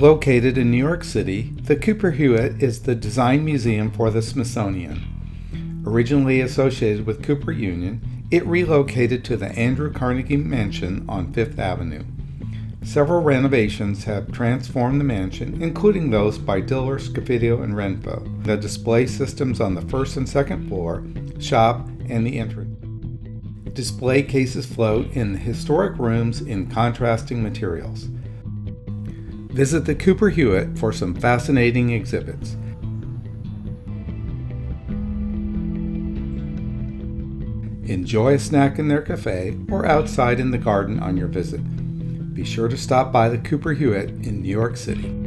Located in New York City, the Cooper Hewitt is the design museum for the Smithsonian. Originally associated with Cooper Union, it relocated to the Andrew Carnegie Mansion on Fifth Avenue. Several renovations have transformed the mansion, including those by Diller Scofidio Renfro, the display systems on the first and second floor, shop, and the entrance. Display cases float in the historic rooms in contrasting materials. Visit the Cooper Hewitt for some fascinating exhibits. Enjoy a snack in their cafe or outside in the garden on your visit. Be sure to stop by the Cooper Hewitt in New York City.